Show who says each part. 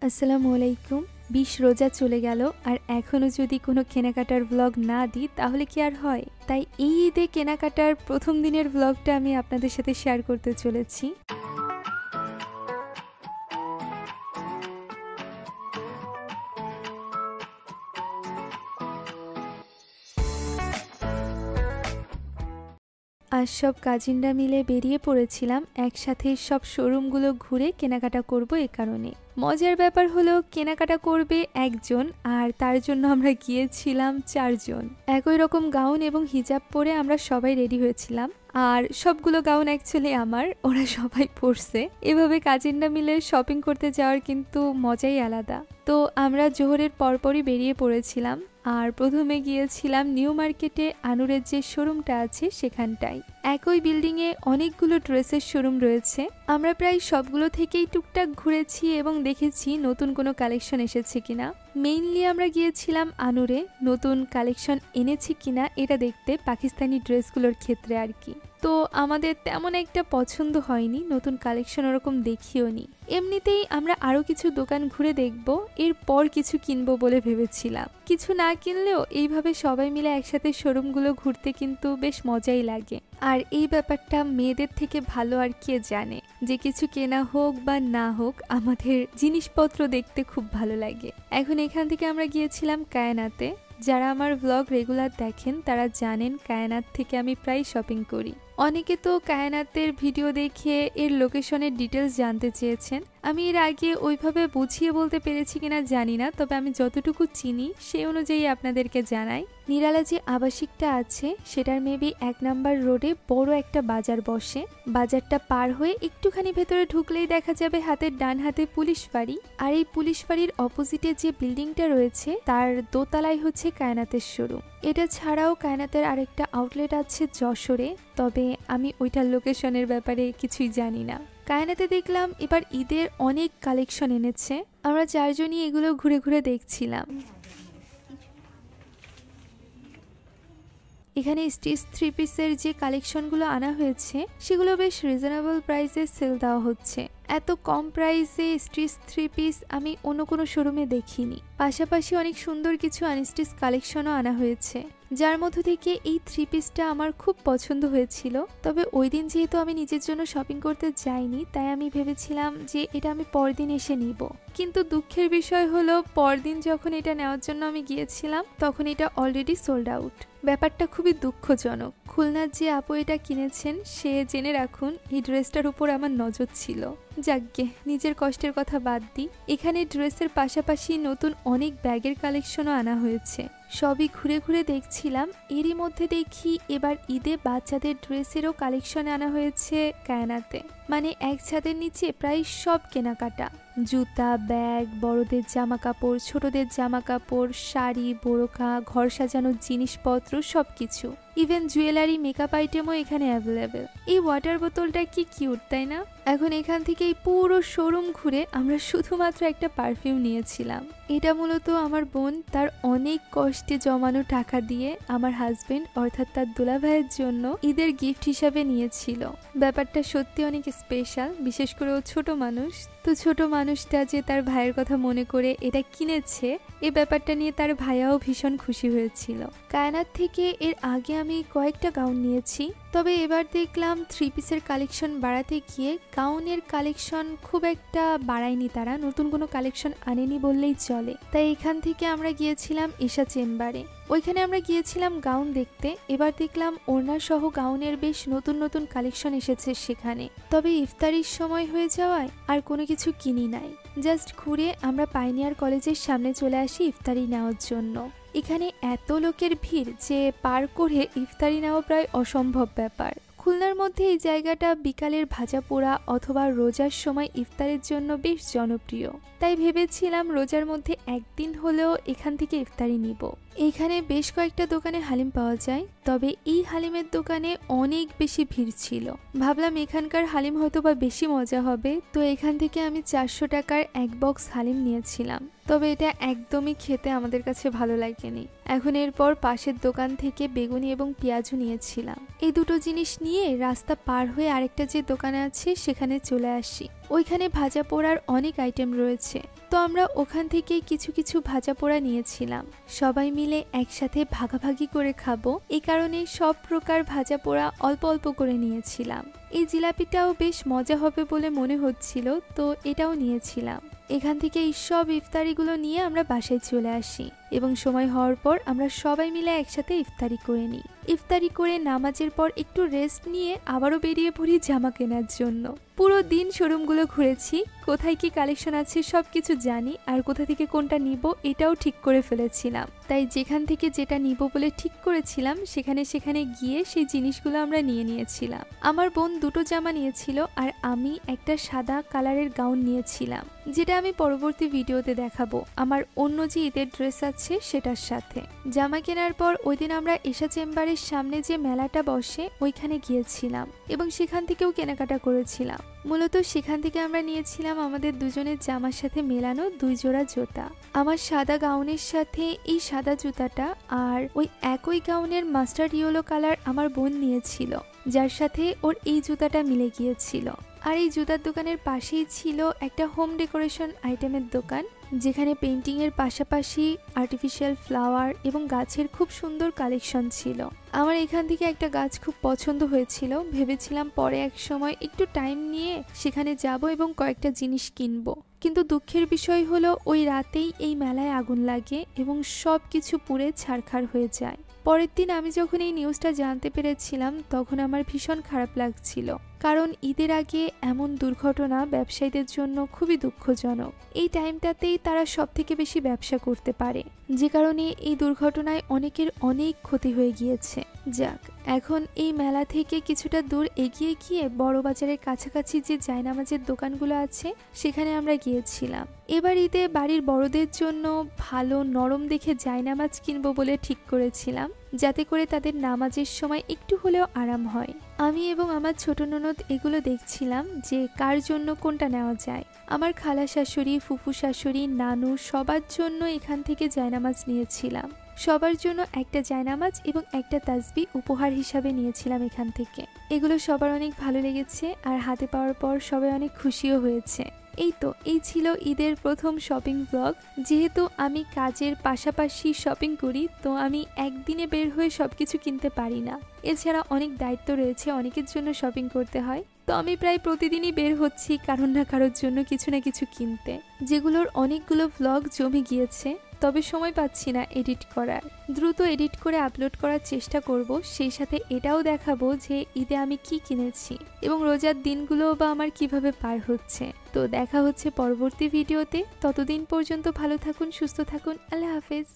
Speaker 1: আসসালামু আলাইকুম। ২০ রোজা চলে গেল আর এখনো যদি কোনো কেনাকাটার ব্লগ না দিই তাহলে কি আর হয়? তাই এই ঈদে কেনাকাটার প্রথম দিনের ব্লগটা আমি আপনাদের সাথে শেয়ার করতে চলেছি। আজ সব কাজিনরা মিলে বেরিয়ে পড়েছিলাম একসাথে সব শোরুমগুলো ঘুরে কেনাকাটা করব এ কারণে। মজার ব্যাপার হলো কেনাকাটা করবে একজন আর তার জন্য আমরা গিয়েছিলাম ৪ জন। একই রকম গাউন এবং হিজাব পরে আমরা সবাই রেডি হয়েছিলাম। আর সবগুলো গাউন অ্যাকচুয়ালি আমার, ওরা সবাই পরছে। এভাবে কাজিনরা মিলে শপিং করতে যাওয়ার কিন্তু মজাই আলাদা। তো আমরা জোহরের পরপরই বেরিয়ে পড়েছিলাম আর প্রথমে গিয়েছিলাম নিউ মার্কেটে আনুরের যে শোরুমটা আছে সেখানটায়। একই বিল্ডিংয়ে অনেকগুলো ড্রেসের শোরুম রয়েছে। আমরা প্রায় সবগুলো থেকেই টুকটাক ঘুরেছি এবং দেখেছি নতুন কোনো কালেকশন এসেছে কিনা। মেইনলি আমরা গিয়েছিলাম আনুরে নতুন কালেকশন এনেছি কিনা এটা দেখতে, পাকিস্তানি ড্রেসগুলোর ক্ষেত্রে আর কি। তো আমাদের তেমন একটা পছন্দ হয়নি, নতুন কালেকশন ওরকম দেখিও নি। এমনিতেই আমরা আরও কিছু দোকান ঘুরে দেখব, এরপর কিছু কিনবো বলে ভেবেছিলাম। কিছু না কিনলেও এইভাবে সবাই মিলে একসাথে শোরুমগুলো ঘুরতে কিন্তু বেশ মজাই লাগে। আর এই ব্যাপারটা মেয়েদের থেকে ভালো আর কে জানে, যে কিছু কেনা হোক বা না হোক আমাদের জিনিসপত্র দেখতে খুব ভালো লাগে। এখন এখান থেকে আমরা গিয়েছিলাম কায়নাতে। যারা আমার ব্লগ রেগুলার দেখেন তারা জানেন কায়নাত থেকে আমি প্রায় শপিং করি। অনেকে তো কায়নাতের ভিডিও দেখে এর লোকেশনের ডিটেলস জানতে চেয়েছেন। আমি এর আগে ওইভাবে বুঝিয়ে বলতে পেরেছি কিনা জানি না, তবে আমি যতটুকু চিনি সেই অনুযায়ী আপনাদেরকে জানাই। নিরালা যে আবাসিকটা আছে সেটার মেবি ১ নাম্বার রোডে বড় একটা বাজার বসে। বাজারটা পার হয়ে একটুখানি ভেতরে ঢুকলেই দেখা যাবে হাতের ডান হাতে পুলিশ ফাঁড়ি। আর এই পুলিশ ফাঁড়ির অপোজিটে যে বিল্ডিংটা রয়েছে তার দোতলায় হচ্ছে কায়নাতের শোরুম। এটা ছাড়াও কায়নাতের আরেকটা আউটলেট আছে যশোরে, তবে আমি ওইটার লোকেশনের ব্যাপারে কিছুই জানি না। কায়নাতে দেখলাম এবার ঈদের অনেক কালেকশন এনেছে। আমরা ৪ জনই এগুলো ঘুরে ঘুরে দেখছিলাম। এখানে স্টিচ 3 পিসের যে কালেকশনগুলো আনা হয়েছে সেগুলো বেশ রিজনেবল প্রাইসে সেল দেওয়া হচ্ছে। এত কম প্রাইসে স্টিচ 3 পিস আমি অন্য কোনো শোরুমে দেখিনি। পাশাপাশি অনেক সুন্দর কিছু আনস্টিচ কালেকশনও আনা হয়েছে, যার মধ্য থেকে এই 3 পিসটা আমার খুব পছন্দ হয়েছিল। তবে ওই দিন যেহেতু আমি নিজের জন্য শপিং করতে যাইনি, তাই আমি ভেবেছিলাম যে এটা আমি পরদিন এসে নিব। কিন্তু দুঃখের বিষয় হলো পরদিন যখন এটা নেওয়ার জন্য আমি গিয়েছিলাম তখন এটা অলরেডি সোল্ড আউট। ব্যাপারটা খুবই দুঃখজনক। খুলনার যে আপু এটা কিনেছেন সে জেনে রাখুন এই ড্রেসটার উপর আমার নজর ছিল। যাকগে, নিজের কষ্টের কথা বাদ দিই। এখানে ড্রেসের পাশাপাশি নতুন অনেক ব্যাগের কালেকশনও আনা হয়েছে। সবই ঘুরে ঘুরে দেখছিলাম। এরই মধ্যে দেখি এবার ঈদে বাচ্চাদের ড্রেসেরও কালেকশন আনা হয়েছে কায়নাতে। মানে এক ছাদের নিচে প্রায় সব কেনাকাটা, জুতা, ব্যাগ, বড়দের জামা কাপড়, ছোটদের জামা কাপড়, শাড়ি, বোরকা, ঘর সাজানোর জিনিসপত্র সবকিছু। ইভেন জুয়েলারি, মেকআপ আইটেমও এখানে অ্যাভেলেবেল। এই ওয়াটার বোতলটা কি কিউট, তাই না? এখন এখান থেকে এই পুরো শোরুম ঘুরে আমরা শুধুমাত্র একটা পারফিউম নিয়েছিলাম। এটা মূলত আমার বোন তার অনেক কষ্টে জমানো টাকা দিয়ে আমার হাজবেন্ড অর্থাৎ তার দুলাভাইয়ের জন্য ঈদের গিফট হিসাবে নিয়েছিল। ব্যাপারটা সত্যি অনেক স্পেশাল, বিশেষ করে ও ছোট মানুষ। তো ছোট মানুষটা যে তার ভাইয়ের কথা মনে করে এটা কিনেছে, এই ব্যাপারটা নিয়ে তার ভাইয়াও ভীষণ খুশি হয়েছিল। কায়নাত থেকে এর আগে আমি কয়েকটা গাউন নিয়েছি, তবে এবার দেখলাম 3 পিসের কালেকশন বাড়াতে গিয়ে গাউনের কালেকশন খুব একটা বাড়ায়নি তারা, নতুন কোনো কালেকশন আনেনি বললেই চলে। তাই এখান থেকে আমরা গিয়েছিলাম ঈশা চেম্বারে। ওইখানে আমরা গিয়েছিলাম গাউন দেখতে। এবার দেখলাম ওড়না সহ গাউনের বেশ নতুন নতুন কালেকশন এসেছে সেখানে। তবে ইফতারির সময় হয়ে যাওয়ায় আর কোনো কিছু কিনি নাই। জাস্ট ঘুরে আমরা পাইনিয়ার কলেজের সামনে চলে আসি ইফতারি নেওয়ার জন্য। এখানে এত লোকের ভিড় যে পার করে ইফতারি নেওয়া প্রায় অসম্ভব ব্যাপার। খুলনার মধ্যে এই জায়গাটা বিকালের ভাজা পোড়া অথবা রোজার সময় ইফতারের জন্য বেশ জনপ্রিয়। তাই ভেবেছিলাম রোজার মধ্যে একদিন হলেও এখান থেকে ইফতারি নিব। এখানে বেশ কয়েকটা দোকানে হালিম পাওয়া যায়, তবে এই হালিমের দোকানে অনেক বেশি ভিড় ছিল। ভাবলাম এখানকার হালিম হয়তো বা বেশি মজা হবে, তো এখান থেকে আমি 400 টাকার 1 বক্স হালিম নিয়েছিলাম। তবে এটা একদমই খেতে আমাদের কাছে ভালো লাগেনি। এখন এরপর পাশের দোকান থেকে বেগুনি এবং পেঁয়াজও নিয়েছিলাম। এই দুটো জিনিস নিয়ে রাস্তা পার হয়ে আরেকটা যে দোকানে আছে সেখানে চলে আসি। ওইখানে ভাজা পোড়ার অনেক আইটেম রয়েছে। তো আমরা ওখান থেকে কিছু কিছু ভাজা পোড়া নিয়েছিলাম, সবাই মিলে একসাথে ভাগাভাগি করে খাবো, এই কারণে সব প্রকার ভাজা পোড়া অল্প অল্প করে নিয়েছিলাম। এই জিলাপিটাও বেশ মজা হবে বলে মনে হচ্ছিল, তো এটাও নিয়েছিলাম। এখান থেকে এই সব ইফতারিগুলো নিয়ে আমরা বাসায় চলে আসি এবং সময় হওয়ার পর আমরা সবাই মিলে একসাথে ইফতারি করে নিই। ইফতারি করে নামাজের পর একটু রেস্ট নিয়ে আবারও বেরিয়ে পড়ি জামা কেনার জন্য। পুরো দিন শোরুমগুলো ঘুরেছি, কোথায় কি কালেকশন আছে সবকিছু জানি, আর কোথা থেকে কোনটা নিব এটাও ঠিক করে ফেলেছিলাম। তাই যেখান থেকে যেটা নিব বলে ঠিক করেছিলাম সেখানে সেখানে গিয়ে সেই জিনিসগুলো আমরা নিয়ে নিয়েছিলাম। আমার বোন দুটো জামা নিয়েছিল আর আমি একটা সাদা কালারের গাউন নিয়েছিলাম, যেটা আমি পরবর্তী ভিডিওতে দেখাবো আমার অন্য যে ঈদের ড্রেস আছে সেটার সাথে। জামা কেনার পর ওই দিন আমরা এশা চেম্বারের সামনে যে মেলাটা বসে ওইখানে গিয়েছিলাম এবং সেখান থেকেও কেনাকাটা করেছিলাম। মূলত সেখান থেকে আমরা নিয়েছিলাম আমাদের দুজনের জামার সাথে মেলানো 2 জোড়া জুতা। আমার সাদা গাউনের সাথে এই সাদা জুতাটা আর ওই একই গাউনের মাস্টার্ড ইয়েলো কালার আমার বোন নিয়েছিল, যার সাথে ওর এই জুতাটা মিলে গিয়েছিল। আর এই জুতার দোকানের পাশেই ছিল একটা হোম ডেকোরেশন আইটেমের দোকান, যেখানে পেইন্টিং এর পাশাপাশি আর্টিফিশিয়াল ফ্লাওয়ার এবং গাছের খুব সুন্দর কালেকশন ছিল। আমার এখান থেকে একটা গাছ খুব পছন্দ হয়েছিল, ভেবেছিলাম পরে এক সময় একটু টাইম নিয়ে সেখানে যাব এবং কয়েকটা জিনিস কিনবো। কিন্তু দুঃখের বিষয় হলো ওই রাতেই এই মেলায় আগুন লাগে এবং সব কিছু পুড়ে ছারখার হয়ে যায়। পরের দিন আমি যখন এই নিউজটা জানতে পেরেছিলাম তখন আমার ভীষণ খারাপ লাগছিল, কারণ ঈদের আগে এমন দুর্ঘটনা ব্যবসায়ীদের জন্য খুবই দুঃখজনক। এই টাইমটাতেই তারা সব থেকে বেশি ব্যবসা করতে পারে, যে কারণে এই দুর্ঘটনায় অনেকের অনেক ক্ষতি হয়ে গিয়েছে। যাক, এখন এই মেলা থেকে কিছুটা দূর এগিয়ে গিয়ে বড় বাজারের কাছাকাছি যে জায়নামাজের দোকানগুলো আছে সেখানে আমরা গিয়েছিলাম। এবার ঈদে বাড়ির বড়দের জন্য ভালো নরম দেখে জায়নামাজ কিনবো বলে ঠিক করেছিলাম, যাতে করে তাদের নামাজের সময় একটু হলেও আরাম হয়। আমি এবং আমার ছোট ননদ এগুলো দেখছিলাম যে কার জন্য কোনটা নেওয়া যায়। আমার খালা শাশুড়ি, ফুফু শাশুড়ি, নানু সবার জন্য এখান থেকে জায়নামাজ নিয়েছিলাম। সবার জন্য একটা জায়নামাজ এবং একটা তাসবিহ উপহার হিসাবে নিয়েছিলাম এখান থেকে। এগুলো সবার অনেক ভালো লেগেছে আর হাতে পাওয়ার পর সবাই অনেক খুশিও হয়েছে। এই ছিল ঈদের প্রথম শপিং ব্লগ। যেহেতু আমি কাজের পাশাপাশি শপিং করি, তো আমি একদিনে বের হয়ে সবকিছু কিনতে পারি না। এছাড়া অনেক দায়িত্ব রয়েছে, অনেকের জন্য শপিং করতে হয়। তো আমি প্রায় প্রতিদিনই বের হচ্ছি কারণ না কারোর জন্য কিছু না কিছু কিনতে, যেগুলোর অনেকগুলো ব্লগ জমে গিয়েছে। তবে সময় পাচ্ছি না এডিট করার। দ্রুত এডিট করে আপলোড করার চেষ্টা করব, সেই সাথে এটাও দেখাবো যে ঈদে আমি কি কিনেছি এবং রোজার দিনগুলো বা আমার কিভাবে পার হচ্ছে। তো দেখা হচ্ছে পরবর্তী ভিডিওতে। ততদিন পর্যন্ত ভালো থাকুন, সুস্থ থাকুন। আল্লাহ হাফেজ।